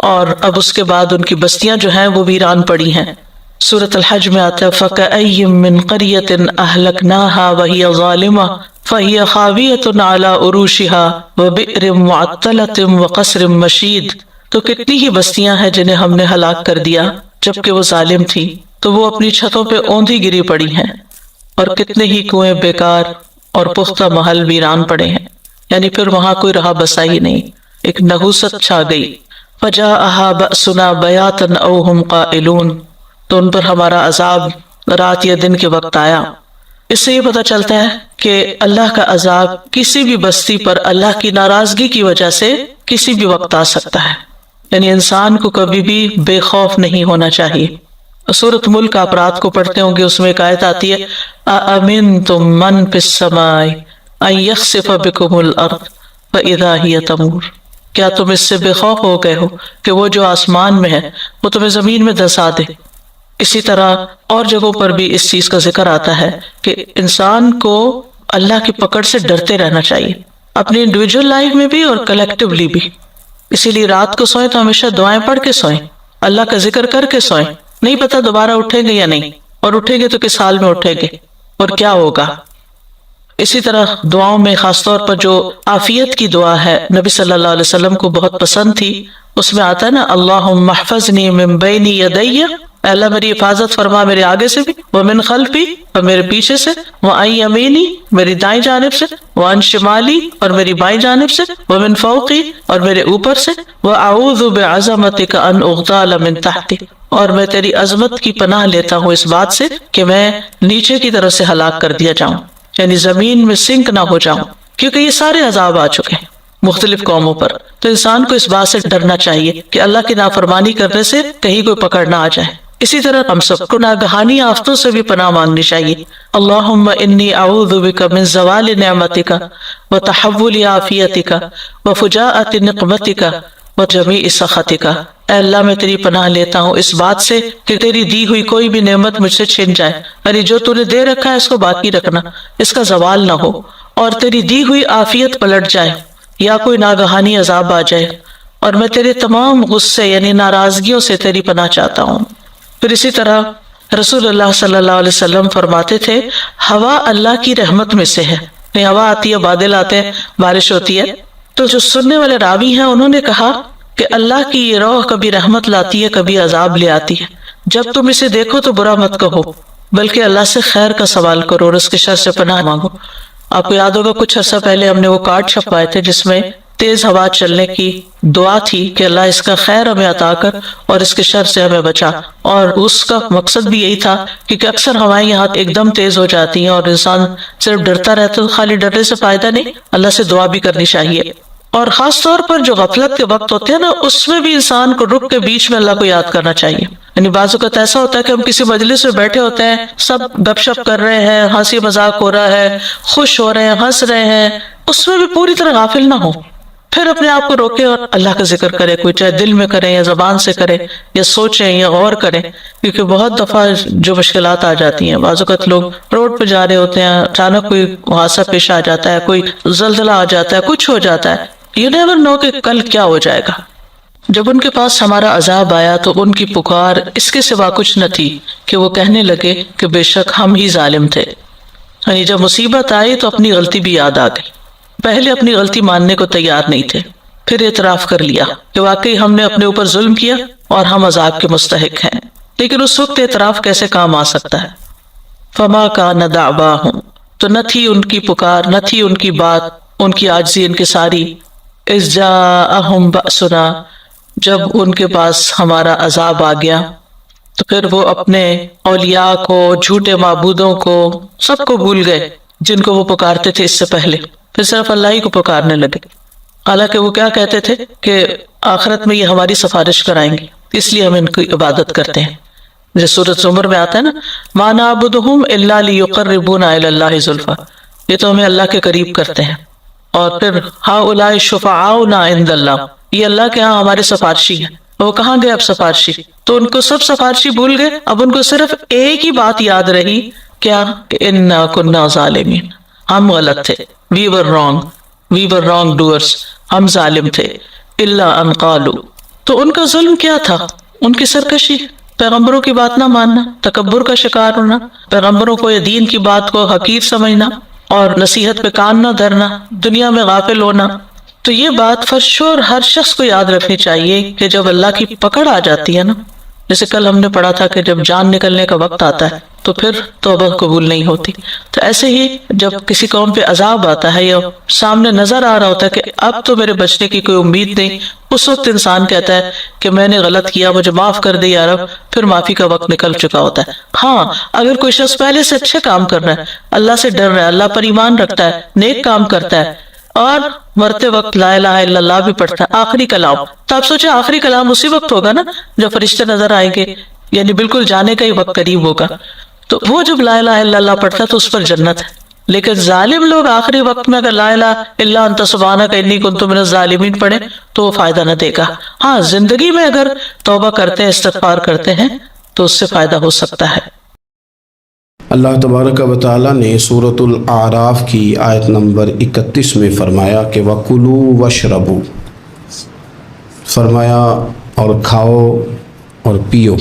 اور اب اس کے بعد ان کی بستیاں جو ہیں وہ ویران پڑی ہیں. سورۃ الحج میں آتا ہے فَكَأَيٍّ مِّن قَرْيَةٍ أَهْلَكْنَاهَا وَهِيَ ظَالِمَةٌ فَهِيَ خَاوِيَةٌ عَلَى عُرُوشِهَا وَبِئْرٍ مُّعَطَّلَةٍ وَقَصْرٍ مَّشِيدٍ. تو کتنی ہی بستیاں ہیں جنہیں ہم نے ہلاک کر دیا جبکہ وہ ظالم تھی، تو وہ اپنی چھتوں پہ اوندھی گری پڑی ہیں، اور کتنے ہی کنویں بیکار اور پختہ محل ویران پڑے ہیں. یعنی پھر وہاں کوئی رہا بسا ہی نہیں، ایک نحوست چھا گئی. فجاءہا بأسنا بیاتن او ہم قائلون، تو ان پر ہمارا عذاب رات یا دن کے وقت آیا. اس سے یہ پتہ چلتا ہے کہ اللہ کا عذاب کسی بھی بستی پر اللہ کی ناراضگی کی وجہ سے کسی بھی وقت آ سکتا ہے. یعنی انسان کو کبھی بھی بے خوف نہیں ہونا چاہیے. سورۃ ملک آپ رات کو پڑھتے ہوں گے، اس میں ایک آیت آتی ہے اَأَمِنْتُم مَّن فِی السَّمَاءِ ان یخسف بکم الارض فاذا ہی تمور، کیا تم اس سے بے خوف ہو گئے ہو کہ وہ جو آسمان میں ہے وہ تمہیں زمین میں دھسا دے. اسی طرح اور جگہوں پر بھی اس چیز کا ذکر آتا ہے کہ انسان کو اللہ کی پکڑ سے ڈرتے رہنا چاہیے، اپنی انڈیویجول لائف میں بھی اور کلیکٹیولی بھی. اسی لیے رات کو سوئیں تو ہمیشہ دعائیں پڑھ کے سوئیں، اللہ کا ذکر کر کے سوئیں. نہیں پتہ دوبارہ اٹھیں گے یا نہیں، اور اٹھیں گے تو کس حال میں اٹھیں گے اور کیا ہوگا. اسی طرح دعاؤں میں خاص طور پر جو عافیت کی دعا ہے نبی صلی اللہ علیہ وسلم کو بہت پسند تھی، اس میں آتا ہے نا اللہم احفظنی من بین یدی اے اللہ میری حفاظت فرما میرے آگے سے بھی، ومن خلفی اور میرے پیچھے سے، وعن یمینی میری دائیں جانب سے، وعن شمالی اور میری بائیں جانب سے، ومن فوقی اور میرے اوپر سے، واعوذ بعظمتک ان اغتال من تحتی اور میں تیری عظمت کی پناہ لیتا ہوں اس بات سے کہ میں نیچے کی طرف سے ہلاک کر دیا جاؤں، یعنی زمین میں سنک نہ ہو جاؤں، کیونکہ یہ سارے عذاب آ چکے ہیں مختلف قوموں پر۔ تو انسان کو اس بات سے ڈرنا چاہیے کہ اللہ کی نافرمانی کرنے سے کہیں کوئی پکڑ نہ آ جائے۔ اسی طرح ہم سب کو ناگہانی آفتوں سے بھی پناہ مانگنی چاہیے۔ اللہم انی اعوذ بک من زوال نعمتک وتحول عافیتک وفجاءۃ نقمتک وجمیع سخطک۔ اے اللہ میں تیری پناہ لیتا ہوں اس بات سے کہ تیری دی ہوئی کوئی بھی نعمت مجھ سے چھن جائے، یعنی جو تو نے دے رکھا ہے اس کو باقی رکھنا، اس کا زوال نہ ہو، اور تیری دی ہوئی عافیت پلٹ جائے یا کوئی ناگہانی عذاب آ جائے، اور میں تیرے تمام غصے یعنی ناراضگیوں سے تیری پناہ چاہتا ہوں۔ پھر اسی طرح رسول اللہ صلی اللہ علیہ وسلم فرماتے تھے ہوا اللہ کی رحمت میں سے ہے، ہوا آتی ہے، بادل آتے ہیں، بارش ہوتی ہے۔ تو جو سننے والے راوی ہیں انہوں نے کہا کہ اللہ کی یہ روح کبھی رحمت لاتی ہے کبھی عذاب لے آتی ہے، جب تم اسے دیکھو تو برا مت کہو بلکہ اللہ سے خیر کا سوال کرو اور اس کے شر سے پناہ مانگو۔ آپ کو یاد ہوگا کچھ عرصہ پہلے ہم نے وہ کارڈ چھپوائے تھے جس میں تیز ہوا چلنے کی دعا تھی کہ اللہ اس کا خیر ہمیں عطا کر اور اس کے شر سے ہمیں بچا، اور اس کا مقصد بھی یہی تھا کیونکہ اکثر ہوائیں یہاں ایک دم تیز ہو جاتی ہیں اور انسان صرف ڈرتا رہتا ہے، تو خالی ڈرنے سے فائدہ نہیں، اللہ سے دعا بھی کرنی چاہیے۔ اور خاص طور پر جو غفلت کے وقت ہوتے ہیں نا، اس میں بھی انسان کو رک کے بیچ میں اللہ کو یاد کرنا چاہیے۔ یعنی بعض اوقات ایسا ہوتا ہے کہ ہم کسی مجلس میں بیٹھے ہوتے ہیں، سب گپ شپ کر رہے ہیں، ہنسی مذاق ہو رہا ہے، خوش ہو رہے ہیں، ہنس رہے ہیں، اس میں بھی پوری طرح غافل نہ ہو، پھر اپنے آپ کو روکے اور اللہ کا ذکر کرے، کوئی چاہے دل میں کرے یا زبان سے کرے یا سوچیں یا غور کریں، کیونکہ بہت دفعہ جو مشکلات آ جاتی ہیں، بعض اوقات لوگ روڈ پہ جا رہے ہوتے ہیں، اچانک کوئی حادثہ پیش آ جاتا ہے، کوئی زلزلہ آ جاتا ہے، کچھ ہو جاتا ہے، یو نیور نو کہ کل کیا ہو جائے گا۔ جب ان کے پاس ہمارا عذاب آیا تو ان کی پکار اس کے سوا کچھ نہ تھی کہ وہ کہنے لگے کہ بے شک ہم ہی ظالم تھے۔ یعنی جب مصیبت آئی تو اپنی غلطی بھی یاد آ گئی، پہلے اپنی غلطی ماننے کو تیار نہیں تھے، پھر اعتراف کر لیا کہ واقعی ہم نے اپنے اوپر ظلم کیا اور ہم عذاب کے مستحق ہیں، لیکن اس وقت اعتراف کیسے کام آ سکتا ہے؟ فما کان دعواہم، تو نہ تھی ان کی پکار، نہ تھی ان کی بات، ان کی عاجزی انکساری، اذ جاءہم بأسنا، جب ان کے پاس ہمارا عذاب آ گیا تو پھر وہ اپنے اولیاء کو، جھوٹے معبودوں کو، سب کو بھول گئے جن کو وہ پکارتے تھے اس سے پہلے، پھر صرف اللہ ہی کو پکارنے لگے۔ حالانکہ وہ کیا کہتے تھے کہ آخرت میں یہ ہماری سفارش کرائیں گے، اس لیے ہم ان کی عبادت کرتے ہیں۔ جیسے سورۃ زمر میں آتا ہے نا، ما نعبدہم الا لیقربونا الی اللہ زلفی، یہ تو ہمیں اللہ کے قریب کرتے ہیں۔ اور پھر ہؤلاء شفعاؤنا عند اللہ، یہ اللہ کے ہاں ہمارے سفارشی ہیں۔ وہ کہاں گئے اب سفارشی؟ تو ان کو سب سفارشی بھول گئے، اب ان کو صرف ایک ہی بات یاد رہی، کیا؟ کہ انا کنا ظالمین، ہم غلط تھے، وی ور رانگ ڈوئرس، ہم ظالم تھے، الا ان قالوا، تو ان کا ظلم کیا تھا؟ ان کی سرکشی، پیغمبروں کی بات نہ ماننا، تکبر کا شکار ہونا، پیغمبروں کو یا دین کی بات کو حقیر سمجھنا اور نصیحت پہ کان نہ دھرنا، دنیا میں غافل ہونا۔ تو یہ بات فرشور ہر شخص کو یاد رکھنی چاہیے کہ جب اللہ کی پکڑ آ جاتی ہے نا، جیسے کل ہم نے پڑھا تھا کہ جب جان نکلنے کا وقت آتا ہے تو پھر توبہ قبول نہیں ہوتی، تو ایسے ہی جب کسی قوم پہ عذاب آتا ہے یا سامنے نظر آ رہا ہوتا ہے کہ اب تو میرے بچنے کی کوئی امید نہیں، اس وقت انسان کہتا ہے کہ میں نے غلط کیا، مجھے معاف کر دے یا رب، پھر معافی کا وقت نکل چکا ہوتا ہے۔ ہاں اگر کوئی شخص پہلے سے اچھے کام کر رہا ہے، اللہ سے ڈر رہا ہے، اللہ پر ایمان رکھتا ہے، نیک کام کرتا ہے اور مرتے وقت لا الہ الا اللہ بھی پڑھتا ہے، آخری کلام، تو آپ سوچیں آخری کلام اسی وقت ہوگا نا جب فرشتے نظر آئیں گے، یعنی بالکل جانے کا ہی وقت قریب ہوگا، تو وہ جب لا الہ الا اللہ پڑھتا ہے تو اس پر جنت ہے۔ لیکن ظالم لوگ آخری وقت میں اگر لا الہ الا انت سبحانک انی کنت من الظالمین پڑھیں تو وہ فائدہ نہ دے گا۔ ہاں زندگی میں اگر توبہ کرتے ہیں، استغفار کرتے ہیں تو اس سے فائدہ ہو سکتا ہے۔ اللہ تبارک و تعالیٰ نے سورۃ الاعراف کی آیت نمبر 31 میں فرمایا کہ وَكُلُوا وَاشْرَبُوا، فرمایا اور کھاؤ اور پیو،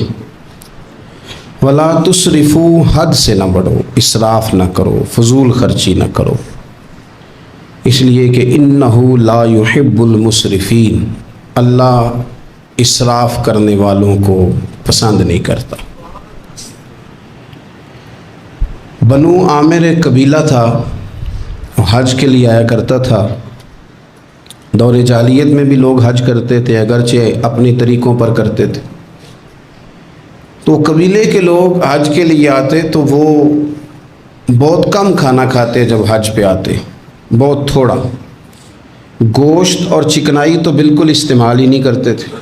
وَلَا تُسْرِفُوا، حد سے نہ بڑھو، اسراف نہ کرو، فضول خرچی نہ کرو، اس لیے کہ إِنَّهُ لَا يُحِبُّ الْمُسْرِفِينَ، اللہ اسراف کرنے والوں کو پسند نہیں کرتا۔ بنو عامر ایک قبیلہ تھا، حج کے لیے آیا کرتا تھا۔ دور جاہلیت میں بھی لوگ حج کرتے تھے، اگرچہ اپنی طریقوں پر کرتے تھے۔ تو قبیلے کے لوگ حج کے لیے آتے تو وہ بہت کم کھانا کھاتے، جب حج پہ آتے بہت تھوڑا، گوشت اور چکنائی تو بالکل استعمال ہی نہیں کرتے تھے۔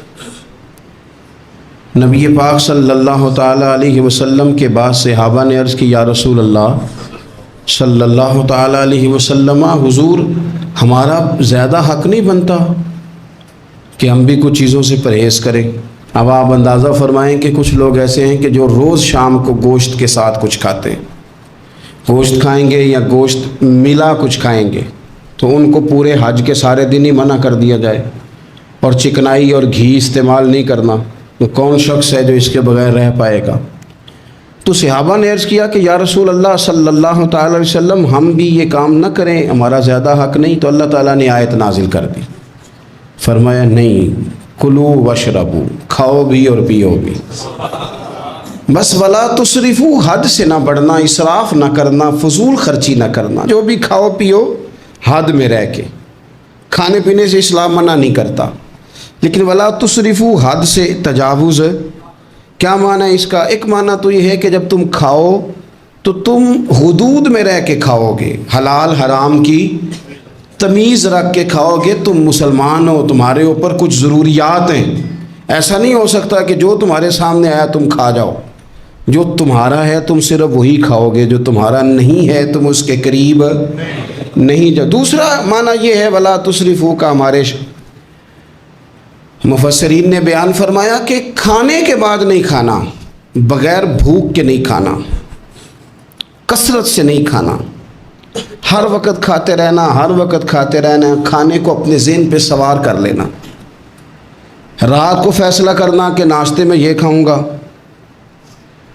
نبی پاک صلی اللہ تعالیٰ علیہ وسلم کے بعد صحابہ نے عرض کی، یا رسول اللہ صلی اللہ تعالیٰ علیہ وسلم، حضور ہمارا زیادہ حق نہیں بنتا کہ ہم بھی کچھ چیزوں سے پرہیز کریں؟ اب آپ اندازہ فرمائیں کہ کچھ لوگ ایسے ہیں کہ جو روز شام کو گوشت کے ساتھ کچھ کھاتے ہیں، گوشت کھائیں گے یا گوشت ملا کچھ کھائیں گے، تو ان کو پورے حج کے سارے دن ہی منع کر دیا جائے اور چکنائی اور گھی استعمال نہیں کرنا، تو کون شخص ہے جو اس کے بغیر رہ پائے گا؟ تو صحابہ نے عرض کیا کہ یا رسول اللہ صلی اللہ تعالی علیہ وسلم، ہم بھی یہ کام نہ کریں، ہمارا زیادہ حق نہیں؟ تو اللہ تعالیٰ نے آیت نازل کر دی، فرمایا نہیں، کلو وشربو، کھاؤ بھی اور پیو بھی، بس ولا تسرفو، حد سے نہ بڑھنا، اسراف نہ کرنا، فضول خرچی نہ کرنا، جو بھی کھاؤ پیو حد میں رہ کے۔ کھانے پینے سے اسلام منع نہیں کرتا، لیکن ولا تسرفو، حد سے تجاوز۔ کیا معنی ہے اس کا؟ ایک معنی تو یہ ہے کہ جب تم کھاؤ تو تم حدود میں رہ کے کھاؤ گے، حلال حرام کی تمیز رکھ کے کھاؤ گے۔ تم مسلمان ہو، تمہارے اوپر کچھ ضروریات ہیں، ایسا نہیں ہو سکتا کہ جو تمہارے سامنے آیا تم کھا جاؤ۔ جو تمہارا ہے تم صرف وہی کھاؤ گے، جو تمہارا نہیں ہے تم اس کے قریب نہیں جاؤ۔ دوسرا معنی یہ ہے ولا تسرفو کا، ہمارے مفسرین نے بیان فرمایا کہ کھانے کے بعد نہیں کھانا، بغیر بھوک کے نہیں کھانا، کثرت سے نہیں کھانا، ہر وقت کھاتے رہنا، ہر وقت کھاتے رہنا، کھانے کو اپنے ذہن پہ سوار کر لینا، رات کو فیصلہ کرنا کہ ناشتے میں یہ کھاؤں گا،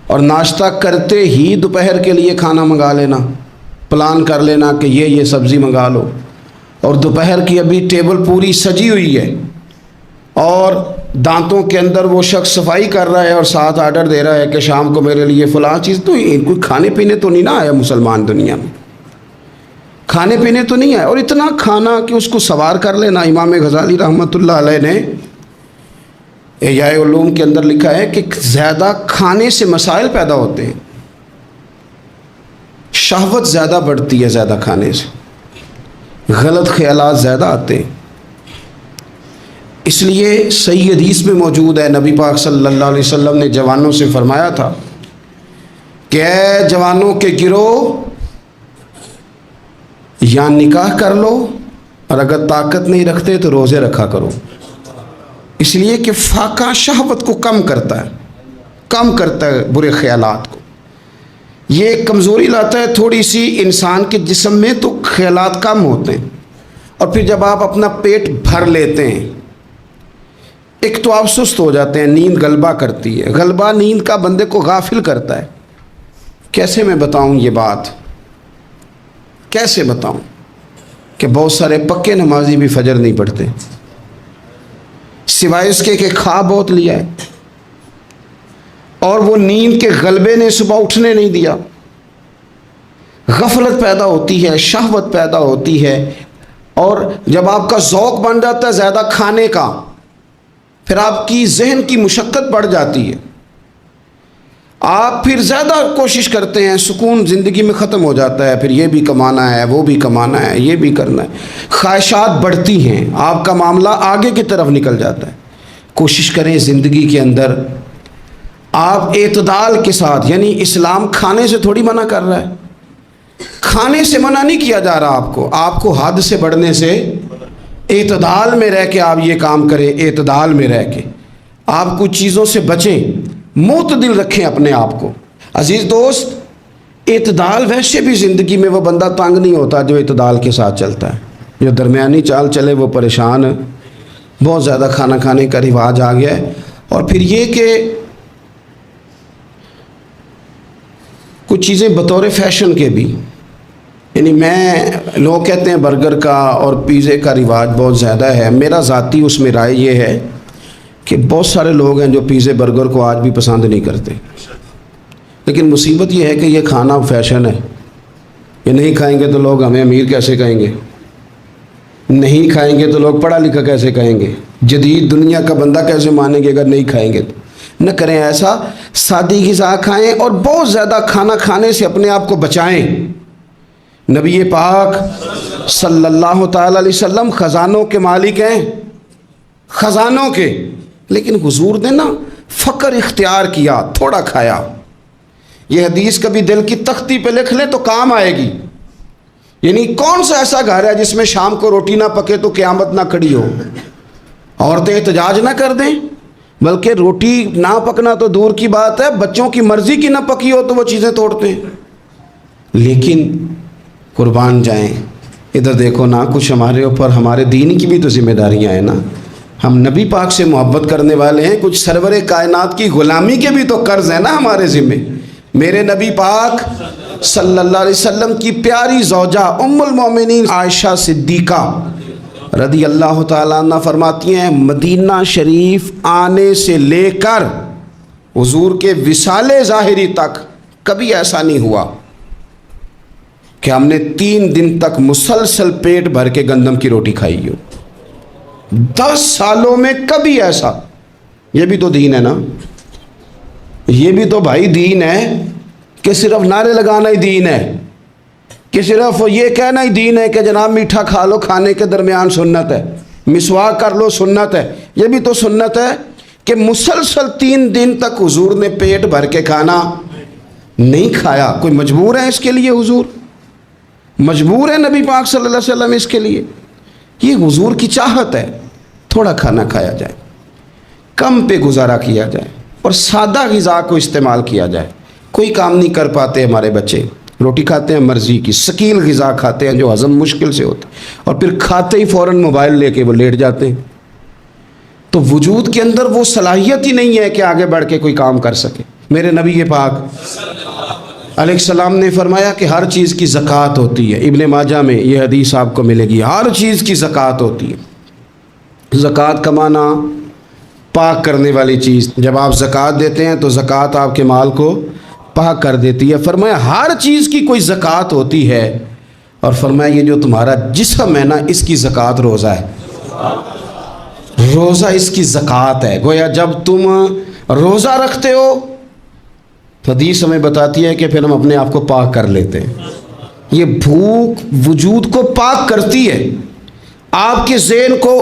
اور ناشتہ کرتے ہی دوپہر کے لیے کھانا منگا لینا، پلان کر لینا کہ یہ سبزی منگا لو، اور دوپہر کی ابھی ٹیبل پوری سجی ہوئی ہے اور دانتوں کے اندر وہ شخص صفائی کر رہا ہے اور ساتھ آرڈر دے رہا ہے کہ شام کو میرے لیے فلاں چیز۔ تو کوئی کھانے پینے تو نہیں نہ آیا مسلمان دنیا میں، کھانے پینے تو نہیں آیا، اور اتنا کھانا کہ اس کو سوار کر لینا۔ امام غزالی رحمۃ اللہ علیہ نے احیاء علوم کے اندر لکھا ہے کہ زیادہ کھانے سے مسائل پیدا ہوتے ہیں، شہوت زیادہ بڑھتی ہے زیادہ کھانے سے، غلط خیالات زیادہ آتے ہیں۔ اس لیے صحیح حدیث میں موجود ہے، نبی پاک صلی اللہ علیہ وسلم نے جوانوں سے فرمایا تھا کہ اے جوانوں کے گروہ، یا نکاح کر لو، اور اگر طاقت نہیں رکھتے تو روزے رکھا کرو، اس لیے کہ فاقہ شہوت کو کم کرتا ہے برے خیالات کو، یہ ایک کمزوری لاتا ہے تھوڑی سی انسان کے جسم میں، تو خیالات کم ہوتے ہیں۔ اور پھر جب آپ اپنا پیٹ بھر لیتے ہیں، ایک تو آپ سست ہو جاتے ہیں، نیند غلبہ کرتی ہے، غلبہ نیند کا بندے کو غافل کرتا ہے۔ کیسے میں بتاؤں یہ بات، کیسے بتاؤں کہ بہت سارے پکے نمازی بھی فجر نہیں پڑھتے، سوائے اس کے کہ کھا بہت لیا ہے، اور وہ نیند کے غلبے نے صبح اٹھنے نہیں دیا، غفلت پیدا ہوتی ہے، شہوت پیدا ہوتی ہے، اور جب آپ کا ذوق بن جاتا ہے زیادہ کھانے کا، پھر آپ کی ذہن کی مشقت بڑھ جاتی ہے، آپ پھر زیادہ کوشش کرتے ہیں، سکون زندگی میں ختم ہو جاتا ہے، پھر یہ بھی کمانا ہے، وہ بھی کمانا ہے، یہ بھی کرنا ہے، خواہشات بڑھتی ہیں، آپ کا معاملہ آگے کی طرف نکل جاتا ہے۔ کوشش کریں زندگی کے اندر آپ اعتدال کے ساتھ، یعنی اسلام کھانے سے تھوڑی منع کر رہا ہے، کھانے سے منع نہیں کیا جا رہا آپ کو حد سے بڑھنے سے، اعتدال میں رہ کے آپ یہ کام کریں، اعتدال میں رہ کے آپ کچھ چیزوں سے بچیں، معتدل رکھیں اپنے آپ کو۔ عزیز دوست، اعتدال ویسے بھی زندگی میں وہ بندہ تنگ نہیں ہوتا جو اعتدال کے ساتھ چلتا ہے، جو درمیانی چال چلے وہ پریشان ہے۔ بہت زیادہ کھانا کھانے کا رواج آ گیا ہے، اور پھر یہ کہ کچھ چیزیں بطور فیشن کے بھی، یعنی لوگ کہتے ہیں برگر کا اور پیزے کا رواج بہت زیادہ ہے، میرا ذاتی اس میں رائے یہ ہے کہ بہت سارے لوگ ہیں جو پیزے برگر کو آج بھی پسند نہیں کرتے، لیکن مصیبت یہ ہے کہ یہ کھانا فیشن ہے، یہ نہیں کھائیں گے تو لوگ ہمیں امیر کیسے کہیں گے، نہیں کھائیں گے تو لوگ پڑھا لکھا کیسے کہیں گے، جدید دنیا کا بندہ کیسے مانیں گے اگر نہیں کھائیں گے تو۔ نہ کریں ایسا، سادی غذا کھائیں اور بہت زیادہ کھانا کھانے سے اپنے آپ کو بچائیں۔ نبی پاک صلی اللہ تعالی علیہ وسلم خزانوں کے مالک ہیں، خزانوں کے، لیکن حضور نے نا فقر اختیار کیا، تھوڑا کھایا۔ یہ حدیث کبھی دل کی تختی پہ لکھ لیں تو کام آئے گی۔ یعنی کون سا ایسا گھر ہے جس میں شام کو روٹی نہ پکے تو قیامت نہ کھڑی ہو، عورتیں احتجاج نہ کر دیں، بلکہ روٹی نہ پکنا تو دور کی بات ہے، بچوں کی مرضی کی نہ پکی ہو تو وہ چیزیں توڑتے ہیں۔ لیکن قربان جائیں، ادھر دیکھو نا، کچھ ہمارے اوپر ہمارے دین کی بھی تو ذمہ داریاں ہیں نا، ہم نبی پاک سے محبت کرنے والے ہیں، کچھ سرور کائنات کی غلامی کے بھی تو قرض ہیں نا ہمارے ذمہ۔ میرے نبی پاک صلی اللہ علیہ وسلم کی پیاری زوجہ ام المومنین عائشہ صدیقہ رضی اللہ تعالیٰ عنہ فرماتی ہیں، مدینہ شریف آنے سے لے کر حضور کے وصال ظاہری تک کبھی ایسا نہیں ہوا کہ ہم نے 3 دن تک مسلسل پیٹ بھر کے گندم کی روٹی کھائی ہو۔ 10 سالوں میں کبھی ایسا۔ یہ بھی تو دین ہے نا، یہ بھی تو بھائی دین ہے کہ صرف نعرے لگانا ہی دین ہے، کہ صرف یہ کہنا ہی دین ہے کہ جناب میٹھا کھا لو، کھانے کے درمیان سنت ہے، مسواک کر لو سنت ہے۔ یہ بھی تو سنت ہے کہ مسلسل 3 دن تک حضور نے پیٹ بھر کے کھانا نہیں کھایا۔ کوئی مجبور ہے اس کے لیے؟ حضور مجبور ہے نبی پاک صلی اللہ علیہ وسلم اس کے لیے؟ یہ حضور کی چاہت ہے، تھوڑا کھانا کھایا جائے، کم پہ گزارا کیا جائے اور سادہ غذا کو استعمال کیا جائے۔ کوئی کام نہیں کر پاتے ہمارے بچے، روٹی کھاتے ہیں مرضی کی، ثقیل غذا کھاتے ہیں جو ہضم مشکل سے ہوتا ہے، اور پھر کھاتے ہی فوراً موبائل لے کے وہ لیٹ جاتے ہیں۔ تو وجود کے اندر وہ صلاحیت ہی نہیں ہے کہ آگے بڑھ کے کوئی کام کر سکے۔ میرے نبی پاک علیہ السلام نے فرمایا کہ ہر چیز کی زکوٰۃ ہوتی ہے۔ ابن ماجہ میں یہ حدیث آپ کو ملے گی، ہر چیز کی زکوٰۃ ہوتی ہے۔ زکوٰۃ کا معنی پاک کرنے والی چیز۔ جب آپ زکوٰۃ دیتے ہیں تو زکوٰۃ آپ کے مال کو پاک کر دیتی ہے۔ فرمایا ہر چیز کی کوئی زکوٰۃ ہوتی ہے، اور فرمایا یہ جو تمہارا جسم ہے نا، اس کی زکوٰۃ روزہ ہے، روزہ اس کی زکوٰۃ ہے۔ گویا جب تم روزہ رکھتے ہو تو حدیث ہمیں بتاتی ہے کہ پھر ہم اپنے آپ کو پاک کر لیتے ہیں۔ یہ بھوک وجود کو پاک کرتی ہے، آپ کے ذہن کو۔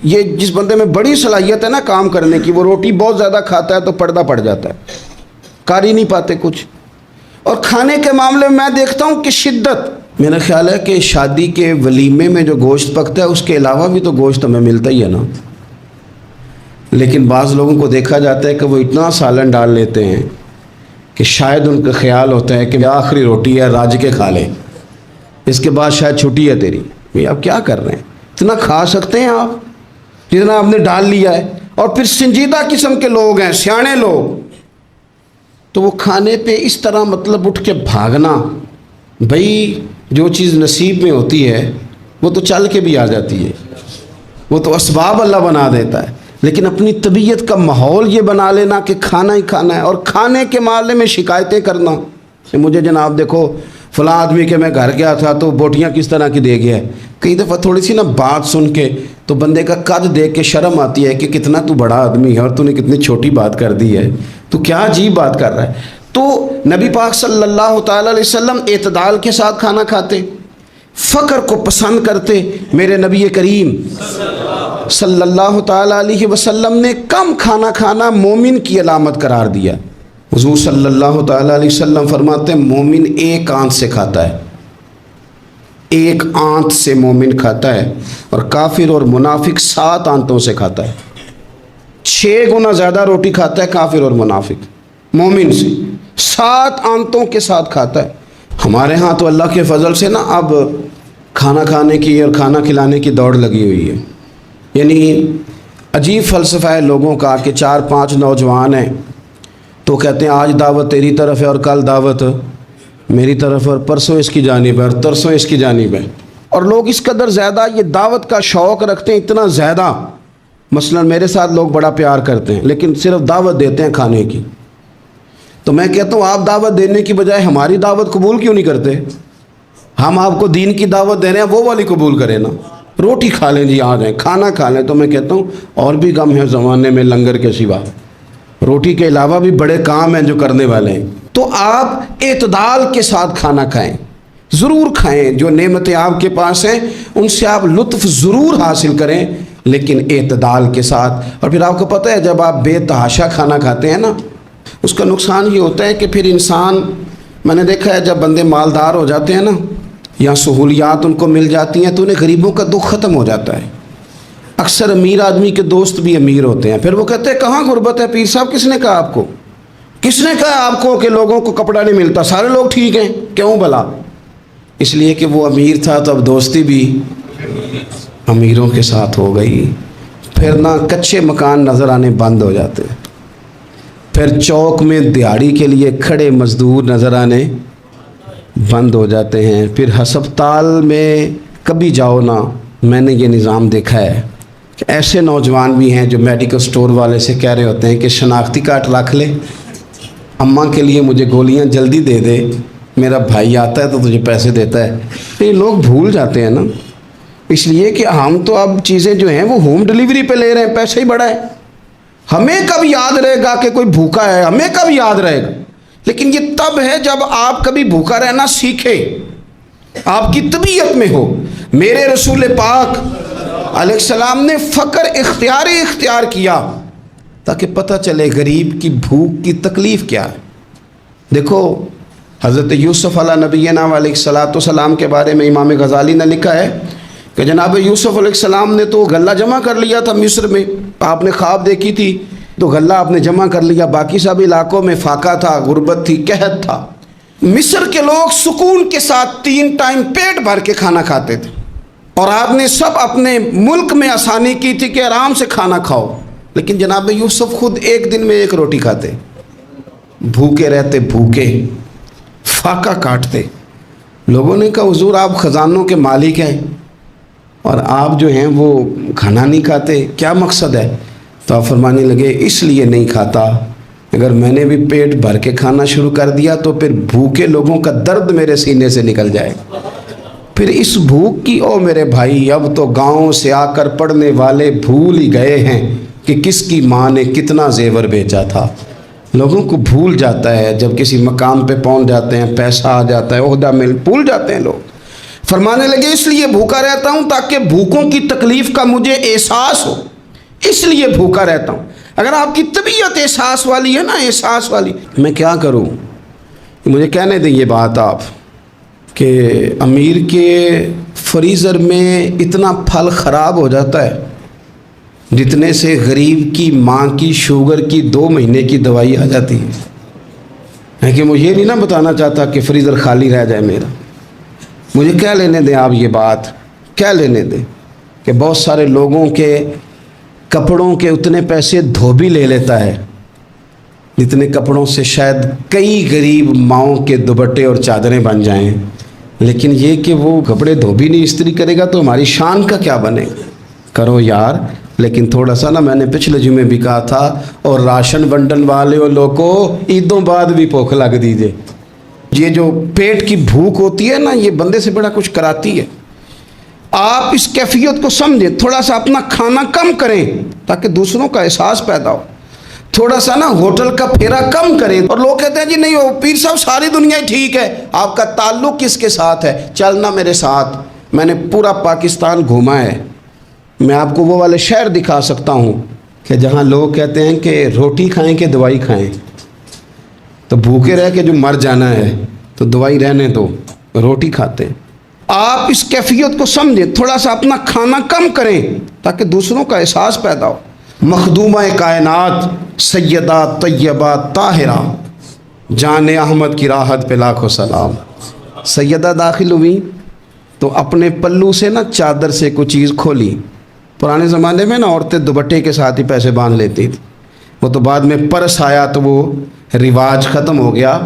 یہ جس بندے میں بڑی صلاحیت ہے نا کام کرنے کی، وہ روٹی بہت زیادہ کھاتا ہے تو پردہ پڑ جاتا ہے، کر ہی نہیں پاتے کچھ۔ اور کھانے کے معاملے میں دیکھتا ہوں کہ شدت، میرا خیال ہے کہ شادی کے ولیمے میں جو گوشت پکتا ہے اس کے علاوہ بھی تو گوشت ہمیں ملتا ہی ہے نا، لیکن بعض لوگوں کو دیکھا جاتا ہے کہ وہ اتنا سالن ڈال لیتے ہیں کہ شاید ان کا خیال ہوتا ہے کہ آخری روٹی ہے، راج کے کھا لیں، اس کے بعد شاید چھٹی ہے تیری۔ بھئی آپ کیا کر رہے ہیں؟ اتنا کھا سکتے ہیں آپ جتنا آپ نے ڈال لیا ہے؟ اور پھر سنجیدہ قسم کے لوگ ہیں، سیانے لوگ، تو وہ کھانے پہ اس طرح مطلب اٹھ کے بھاگنا۔ بھئی جو چیز نصیب میں ہوتی ہے وہ تو چل کے بھی آ جاتی ہے، وہ تو اسباب اللہ بنا دیتا ہے، لیکن اپنی طبیعت کا ماحول یہ بنا لینا کہ کھانا ہی کھانا ہے، اور کھانے کے معاملے میں شکایتیں کرنا کہ مجھے جناب دیکھو فلاں آدمی کے میں گھر گیا تھا تو بوٹیاں کس طرح کی دے گیا ہے۔ کئی دفعہ تھوڑی سی نا بات سن کے تو بندے کا قد دیکھ کے شرم آتی ہے کہ کتنا تو بڑا آدمی ہے اور تو نے کتنی چھوٹی بات کر دی ہے، تو کیا عجیب بات کر رہا ہے۔ تو نبی پاک صلی اللہ تعالی علیہ وسلم اعتدال کے ساتھ کھانا کھاتے، فقر کو پسند کرتے۔ میرے نبی کریم صلی اللہ تعالی علیہ وسلم نے کم کھانا کھانا مومن کی علامت قرار دیا۔ حضور صلی اللہ تعالی علیہ وسلم فرماتے ہیں مومن ایک آنت سے کھاتا ہے، ایک آنت سے مومن کھاتا ہے، اور کافر اور منافق 7 آنتوں سے کھاتا ہے۔ 6 گنا زیادہ روٹی کھاتا ہے کافر اور منافق مومن سے، 7 آنتوں کے ساتھ کھاتا ہے۔ ہمارے ہاں تو اللہ کے فضل سے نا اب کھانا کھانے کی اور کھانا کھلانے کی دوڑ لگی ہوئی ہے۔ یعنی عجیب فلسفہ ہے لوگوں کا کہ 4-5 نوجوان ہیں تو کہتے ہیں آج دعوت تیری طرف ہے اور کل دعوت میری طرف، اور پرسوں اس کی جانب ہے اور ترسوں اس کی جانب ہے۔ اور لوگ اس قدر زیادہ یہ دعوت کا شوق رکھتے ہیں، اتنا زیادہ، مثلا میرے ساتھ لوگ بڑا پیار کرتے ہیں لیکن صرف دعوت دیتے ہیں کھانے کی، تو میں کہتا ہوں آپ دعوت دینے کی بجائے ہماری دعوت قبول کیوں نہیں کرتے؟ ہم آپ کو دین کی دعوت دے رہے ہیں، وہ والی قبول کریں نا، روٹی کھا لیں جی، آ جائیں کھانا کھا لیں۔ تو میں کہتا ہوں اور بھی کم ہے زمانے میں لنگر کے سوا، روٹی کے علاوہ بھی بڑے کام ہیں جو کرنے والے ہیں۔ تو آپ اعتدال کے ساتھ کھانا کھائیں، ضرور کھائیں، جو نعمتیں آپ کے پاس ہیں ان سے آپ لطف ضرور حاصل کریں، لیکن اعتدال کے ساتھ۔ اور پھر آپ کو پتہ ہے جب آپ بے تحاشا کھانا کھاتے ہیں نا، اس کا نقصان یہ ہوتا ہے کہ پھر انسان، میں نے دیکھا ہے جب بندے مالدار ہو جاتے ہیں نا یا سہولیات ان کو مل جاتی ہیں تو انہیں غریبوں کا دکھ ختم ہو جاتا ہے۔ اکثر امیر آدمی کے دوست بھی امیر ہوتے ہیں، پھر وہ کہتے ہیں کہاں غربت ہے پیر صاحب؟ کس نے کہا آپ کو؟ کس نے کہا آپ کو کہ لوگوں کو کپڑا نہیں ملتا؟ سارے لوگ ٹھیک ہیں، کیوں بھلا؟ اس لیے کہ وہ امیر تھا تو اب دوستی بھی امیروں کے ساتھ ہو گئی۔ پھر نہ کچے مکان نظر آنے بند ہو جاتے، پھر چوک میں دیہڑی کے لیے کھڑے مزدور نظر آنے بند ہو جاتے ہیں، پھر ہسپتال میں کبھی جاؤ نا، میں نے یہ نظام دیکھا ہے کہ ایسے نوجوان بھی ہیں جو میڈیکل سٹور والے سے کہہ رہے ہوتے ہیں کہ شناختی کارڈ رکھ لے، اماں کے لیے مجھے گولیاں جلدی دے دے، میرا بھائی آتا ہے تو تجھے پیسے دیتا ہے۔ یہ لوگ بھول جاتے ہیں نا، اس لیے کہ ہم تو اب چیزیں جو ہیں وہ ہوم ڈیلیوری پہ لے رہے ہیں، پیسے ہی بڑا ہے۔ ہمیں کب یاد رہے گا کہ کوئی بھوکا ہے؟ ہمیں کب یاد رہے گا؟ لیکن یہ تب ہے جب آپ کبھی بھوکا رہنا سیکھے، آپ کی طبیعت میں ہو۔ میرے رسول پاک علیہ السلام نے فقر اختیار کیا تاکہ پتہ چلے غریب کی بھوک کی تکلیف کیا ہے۔ دیکھو حضرت یوسف علیہ نبینا علیہ السلام کے بارے میں امام غزالی نے لکھا ہے کہ جناب یوسف علیہ السلام نے تو غلہ جمع کر لیا تھا مصر میں، آپ نے خواب دیکھی تھی تو غلہ آپ نے جمع کر لیا، باقی سب علاقوں میں فاقہ تھا، غربت تھی، قحط تھا۔ مصر کے لوگ سکون کے ساتھ 3 ٹائم پیٹ بھر کے کھانا کھاتے تھے، اور آپ نے سب اپنے ملک میں آسانی کی تھی کہ آرام سے کھانا کھاؤ، لیکن جناب یوسف خود ایک دن میں 1 روٹی کھاتے، بھوکے رہتے، بھوکے، فاقہ کاٹتے۔ لوگوں نے کہا حضور آپ خزانوں کے مالک ہیں اور آپ جو ہیں وہ کھانا نہیں کھاتے، کیا مقصد ہے؟ تو آپ فرمانے لگے اس لیے نہیں کھاتا، اگر میں نے بھی پیٹ بھر کے کھانا شروع کر دیا تو پھر بھوکے لوگوں کا درد میرے سینے سے نکل جائے، پھر اس بھوک کی، او میرے بھائی اب تو گاؤں سے آ کر پڑھنے والے بھول ہی گئے ہیں کہ کس کی ماں نے کتنا زیور بیچا تھا۔ لوگوں کو بھول جاتا ہے جب کسی مقام پہ پہنچ جاتے ہیں، پیسہ آ جاتا ہے، عہدہ مل، بھول جاتے ہیں لوگ۔ فرمانے لگے اس لیے بھوکا رہتا ہوں تاکہ بھوکوں کی تکلیف کا مجھے احساس ہو، اس لیے بھوکا رہتا ہوں۔ اگر آپ کی طبیعت احساس والی ہے نا، احساس والی، میں کیا کروں؟ مجھے کہنے دیں یہ بات آپ کہ امیر کے فریزر میں اتنا پھل خراب ہو جاتا ہے جتنے سے غریب کی ماں کی شوگر کی 2 مہینے کی دوائی آ جاتی ہے۔ کہ مجھے یہ نہیں نا بتانا چاہتا کہ فریزر خالی رہ جائے میرا، مجھے کیا لینے دیں آپ یہ بات، کیا لینے دیں کہ بہت سارے لوگوں کے کپڑوں کے اتنے پیسے دھوبی لے لیتا ہے جتنے کپڑوں سے شاید کئی غریب ماؤں کے دوپٹے اور چادریں بن جائیں، لیکن یہ کہ وہ کپڑے دھوبی نہیں استری کرے گا تو ہماری شان کا کیا بنے گا؟ کرو یار، لیکن تھوڑا سا نا، میں نے پچھلے جمعے بھی کہا تھا، اور راشن بنڈن والے اور لوگوں عیدوں بعد بھی بھوک لگ دیجئے۔ یہ جو پیٹ کی بھوک ہوتی ہے نا، یہ بندے سے بڑا کچھ کراتی ہے۔ آپ اس کیفیت کو سمجھیں، تھوڑا سا اپنا کھانا کم کریں تاکہ دوسروں کا احساس پیدا ہو، تھوڑا سا نا ہوٹل کا پھیرا کم کریں۔ اور لوگ کہتے ہیں جی نہیں ہو پیر صاحب ساری دنیا ہی ٹھیک ہے، آپ کا تعلق کس کے ساتھ ہے؟ چلنا میرے ساتھ، میں نے پورا پاکستان گھوما ہے، میں آپ کو وہ والے شہر دکھا سکتا ہوں کہ جہاں لوگ کہتے ہیں کہ روٹی کھائیں کہ دوائی کھائیں، تو بھوکے رہ کے جو مر جانا ہے تو دوائی رہنے دو، روٹی کھاتے ہیں۔ آپ اس کیفیت کو سمجھیں، تھوڑا سا اپنا کھانا کم کریں تاکہ دوسروں کا احساس پیدا ہو۔ مخدومہ کائنات سیدہ طیبہ طاہرہ جان احمد کی راحت پہ لاکھوں سلام۔ سیدہ داخل ہوئی تو اپنے پلو سے نا چادر سے کوئی چیز کھولی۔ پرانے زمانے میں نا عورتیں دوپٹے کے ساتھ ہی پیسے باندھ لیتی تھی، وہ تو بعد میں پرس آیا تو وہ رواج ختم ہو گیا،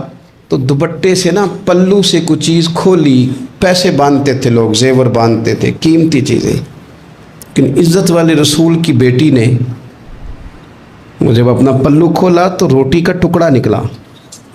تو دوپٹے سے نا پلو سے کچھ چیز کھولی، پیسے باندھتے تھے لوگ، زیور باندھتے تھے، قیمتی چیزیں۔ لیکن عزت والے رسول کی بیٹی نے وہ جب اپنا پلو کھولا تو روٹی کا ٹکڑا نکلا،